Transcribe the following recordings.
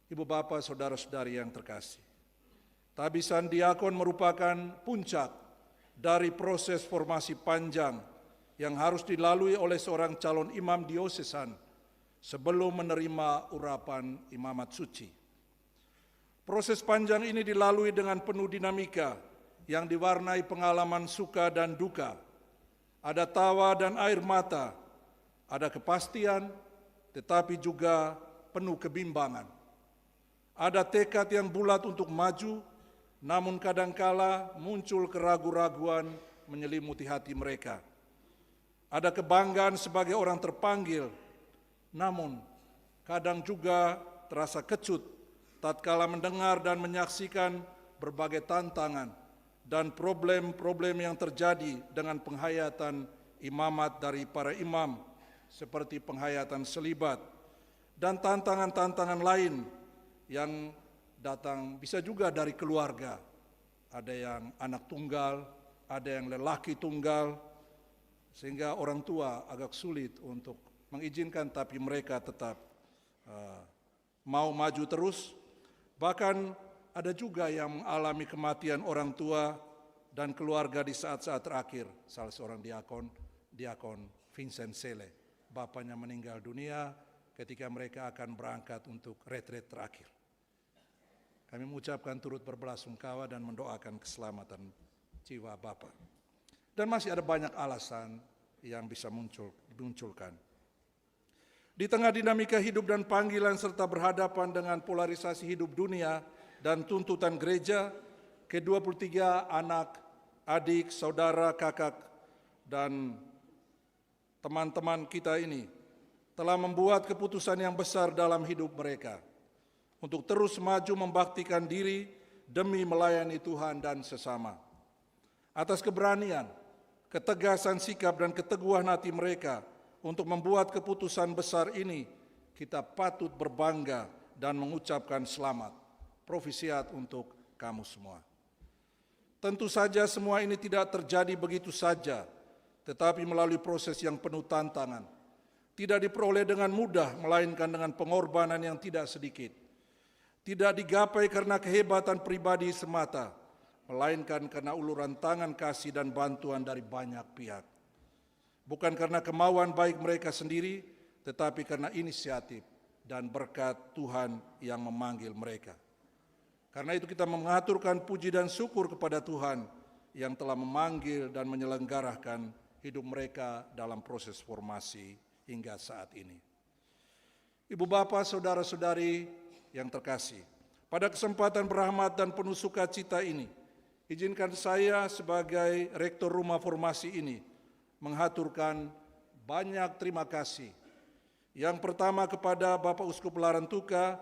Ibu Bapak, saudara-saudari yang terkasih, tabisan diakon merupakan puncak dari proses formasi panjang yang harus dilalui oleh seorang calon imam diosesan sebelum menerima urapan imamat suci. Proses panjang ini dilalui dengan penuh dinamika yang diwarnai pengalaman suka dan duka. Ada tawa dan air mata, ada kepastian, tetapi juga penuh kebimbangan. Ada tekad yang bulat untuk maju, namun kadangkala muncul keraguan-raguan menyelimuti hati mereka. Ada kebanggaan sebagai orang terpanggil, namun kadang juga terasa kecut tatkala mendengar dan menyaksikan berbagai tantangan dan problem-problem yang terjadi dengan penghayatan imamat dari para imam, seperti penghayatan selibat dan tantangan-tantangan lain yang datang bisa juga dari keluarga. Ada yang anak tunggal, ada yang lelaki tunggal, sehingga orang tua agak sulit untuk mengizinkan, tapi mereka tetap mau maju terus. Bahkan ada juga yang mengalami kematian orang tua dan keluarga di saat-saat terakhir. Salah seorang diakon Vincent Sele, bapaknya meninggal dunia ketika mereka akan berangkat untuk retret terakhir. Kami mengucapkan turut berbelasungkawa dan mendoakan keselamatan jiwa Bapak. Dan masih ada banyak alasan yang bisa dimunculkan. Di tengah dinamika hidup dan panggilan serta berhadapan dengan polarisasi hidup dunia dan tuntutan gereja, ke-23 anak, adik, saudara, kakak, dan teman-teman kita ini telah membuat keputusan yang besar dalam hidup mereka untuk terus maju membaktikan diri demi melayani Tuhan dan sesama. Atas keberanian, ketegasan sikap dan keteguhan hati mereka untuk membuat keputusan besar ini, kita patut berbangga dan mengucapkan selamat. Profisiat untuk kamu semua. Tentu saja semua ini tidak terjadi begitu saja, tetapi melalui proses yang penuh tantangan. Tidak diperoleh dengan mudah, melainkan dengan pengorbanan yang tidak sedikit. Tidak digapai karena kehebatan pribadi semata, melainkan karena uluran tangan kasih dan bantuan dari banyak pihak. Bukan karena kemauan baik mereka sendiri, tetapi karena inisiatif dan berkat Tuhan yang memanggil mereka. Karena itu kita mengaturkan puji dan syukur kepada Tuhan yang telah memanggil dan menyelenggarakan hidup mereka dalam proses formasi hingga saat ini. Ibu bapak, saudara-saudari yang terkasih, pada kesempatan berahmat dan penuh sukacita ini, izinkan saya sebagai Rektor Rumah Formasi ini menghaturkan banyak terima kasih. Yang pertama kepada Bapak Uskup Larantuka,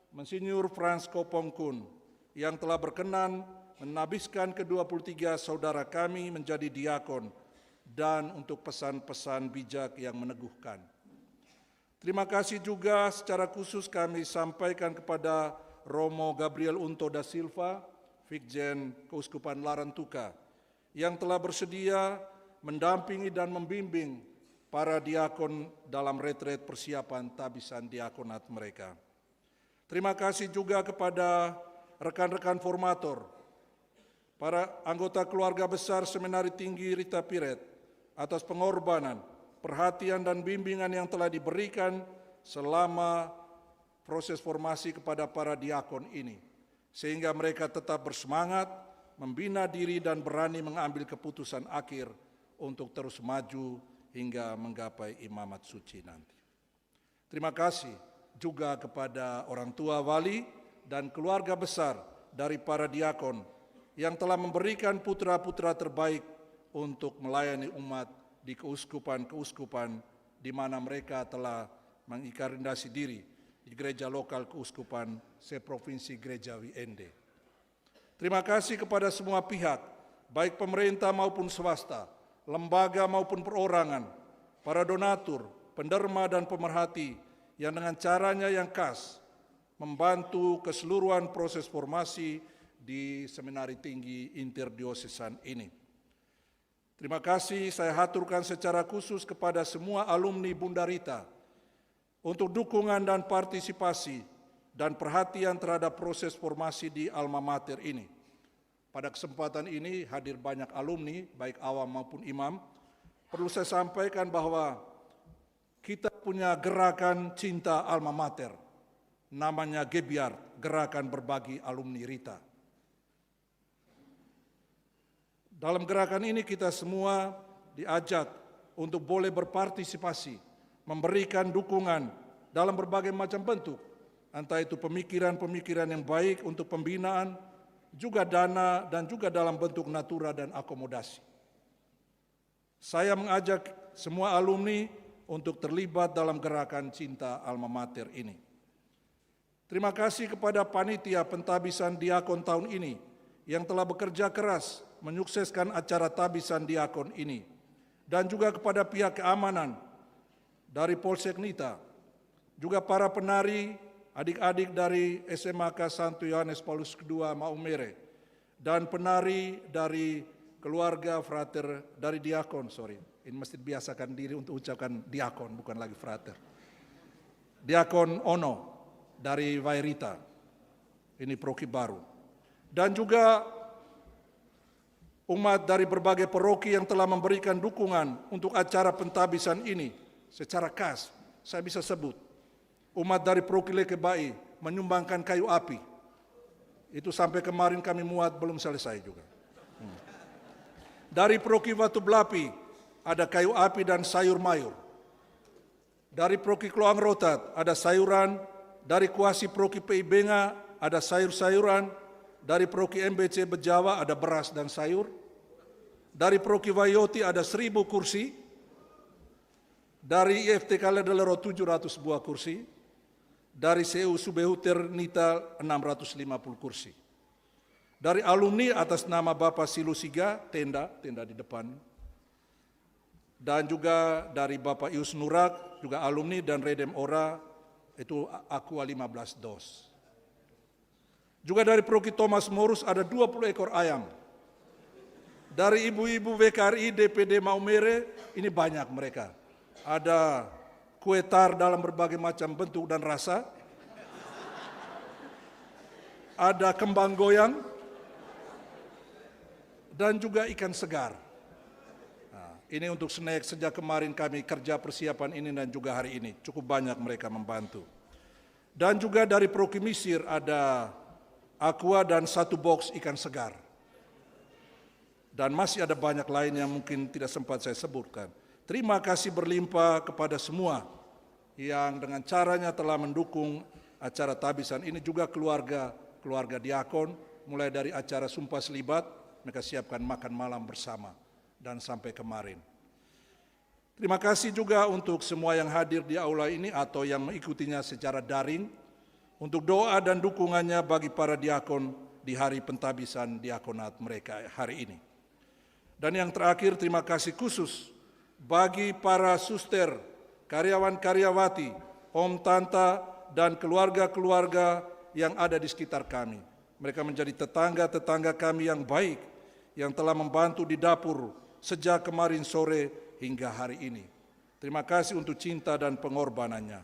Monsinyur Frans Kopongkun, yang telah berkenan menabiskan ke-23 saudara kami menjadi diakon, dan untuk pesan-pesan bijak yang meneguhkan. Terima kasih juga secara khusus kami sampaikan kepada Romo Gabriel Unto da Silva, Vikjen Keuskupan Larantuka, yang telah bersedia mendampingi dan membimbing para diakon dalam retret persiapan tabisan diakonat mereka. Terima kasih juga kepada rekan-rekan formator, para anggota keluarga besar Seminari Tinggi Rita Piret, atas pengorbanan, perhatian dan bimbingan yang telah diberikan selama proses formasi kepada para diakon ini, sehingga mereka tetap bersemangat, membina diri dan berani mengambil keputusan akhir untuk terus maju hingga menggapai imamat suci nanti. Terima kasih juga kepada orang tua wali dan keluarga besar dari para diakon yang telah memberikan putra-putra terbaik untuk melayani umat di keuskupan-keuskupan di mana mereka telah menginkarnasi diri di gereja lokal keuskupan seprovinsi Gerejawi Ende. Terima kasih kepada semua pihak, baik pemerintah maupun swasta, lembaga maupun perorangan, para donatur, penderma dan pemerhati yang dengan caranya yang khas membantu keseluruhan proses formasi di Seminari Tinggi Interdiosesan ini. Terima kasih saya haturkan secara khusus kepada semua alumni Bunda Rita untuk dukungan dan partisipasi dan perhatian terhadap proses formasi di alma mater ini. Pada kesempatan ini hadir banyak alumni, baik awam maupun imam. Perlu saya sampaikan bahwa kita punya gerakan cinta alma mater, namanya Gebiar, Gerakan Berbagi Alumni Rita. Dalam gerakan ini kita semua diajak untuk boleh berpartisipasi, memberikan dukungan dalam berbagai macam bentuk, entah itu pemikiran-pemikiran yang baik untuk pembinaan, juga dana, dan juga dalam bentuk natura dan akomodasi. Saya mengajak semua alumni untuk terlibat dalam gerakan cinta alma mater ini. Terima kasih kepada panitia pentabisan diakon tahun ini yang telah bekerja keras menyukseskan acara tabisan diakon ini, dan juga kepada pihak keamanan dari Polsek Nita, juga para penari, adik-adik dari SMAK Santo Yohanes Paulus II Maumere, dan penari dari keluarga frater dari diakon, ini mesti biasakan diri untuk ucapkan diakon, bukan lagi frater. Diakon Ono dari Vairita, ini proki baru. Dan juga umat dari berbagai paroki yang telah memberikan dukungan untuk acara pentabisan ini secara khas. Saya bisa sebut, umat dari Paroki Lekebai menyumbangkan kayu api. Itu sampai kemarin kami muat belum selesai juga. Dari Paroki Watu Belapi ada kayu api dan sayur mayur. Dari Paroki Kloang Rotat ada sayuran, dari Kuasi Paroki PI Benga ada sayur-sayuran, dari Paroki MBC Bejawa ada beras dan sayur, dari Paroki Wayoti ada 1000 kursi, dari IFT Kaledelero 700 buah kursi, dari CU Subehuter Nita 650 kursi. Dari alumni atas nama Bapak Silusiga, tenda di depan. Dan juga dari Bapak Ius Nurak, juga alumni, dan Redem Ora, itu Aqua 15 dos. Juga dari Paroki Thomas Morus ada 20 ekor ayam. Dari ibu-ibu WKRI DPD Maumere, ini banyak mereka. Ada kue tar dalam berbagai macam bentuk dan rasa. Ada kembang goyang. Dan juga ikan segar. Nah, ini untuk snack sejak kemarin kami kerja persiapan ini dan juga hari ini. Cukup banyak mereka membantu. Dan juga dari Paroki Misir ada aqua dan 1 box ikan segar. Dan masih ada banyak lain yang mungkin tidak sempat saya sebutkan. Terima kasih berlimpah kepada semua yang dengan caranya telah mendukung acara tabisan ini, juga keluarga diakon, mulai dari acara sumpah selibat, mereka siapkan makan malam bersama, dan sampai kemarin. Terima kasih juga untuk semua yang hadir di aula ini atau yang mengikutinya secara daring, untuk doa dan dukungannya bagi para diakon di hari pentabisan diakonat mereka hari ini. Dan yang terakhir, terima kasih khusus bagi para suster, karyawan-karyawati, om, tanta, dan keluarga-keluarga yang ada di sekitar kami. Mereka menjadi tetangga-tetangga kami yang baik, yang telah membantu di dapur sejak kemarin sore hingga hari ini. Terima kasih untuk cinta dan pengorbanannya.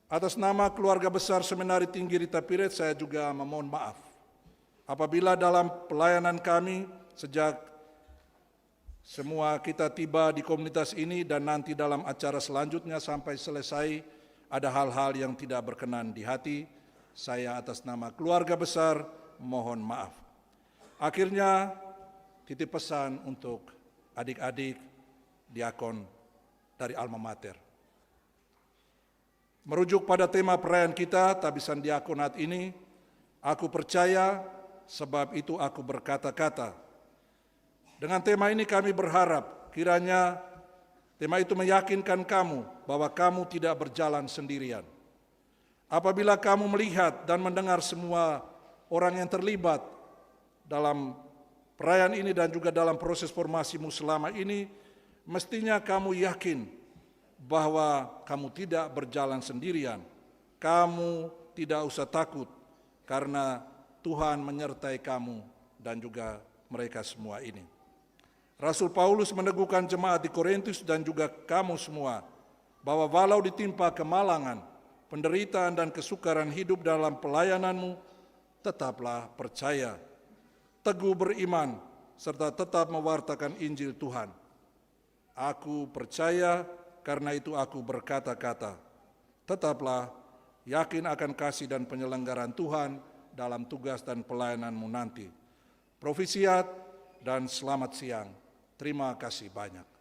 Atas nama keluarga besar Seminari Tinggi Rita Piret, saya juga memohon maaf apabila dalam pelayanan kami sejak semua kita tiba di komunitas ini dan nanti dalam acara selanjutnya sampai selesai ada hal-hal yang tidak berkenan di hati, saya atas nama keluarga besar mohon maaf. Akhirnya titip pesan untuk adik-adik diakon dari alma mater. Merujuk pada tema perayaan kita, tabisan diakonat ini, aku percaya, sebab itu aku berkata-kata. Dengan tema ini kami berharap kiranya tema itu meyakinkan kamu bahwa kamu tidak berjalan sendirian. Apabila kamu melihat dan mendengar semua orang yang terlibat dalam perayaan ini dan juga dalam proses formasimu selama ini, mestinya kamu yakin bahwa kamu tidak berjalan sendirian. Kamu tidak usah takut karena Tuhan menyertai kamu dan juga mereka semua ini. Rasul Paulus meneguhkan jemaat di Korintus dan juga kamu semua bahwa walau ditimpa kemalangan, penderitaan dan kesukaran hidup dalam pelayananmu, tetaplah percaya, teguh beriman, serta tetap mewartakan Injil Tuhan. Aku percaya, karena itu aku berkata-kata. Tetaplah yakin akan kasih dan penyelenggaraan Tuhan dalam tugas dan pelayananmu nanti. Profisiat dan selamat siang. Terima kasih banyak.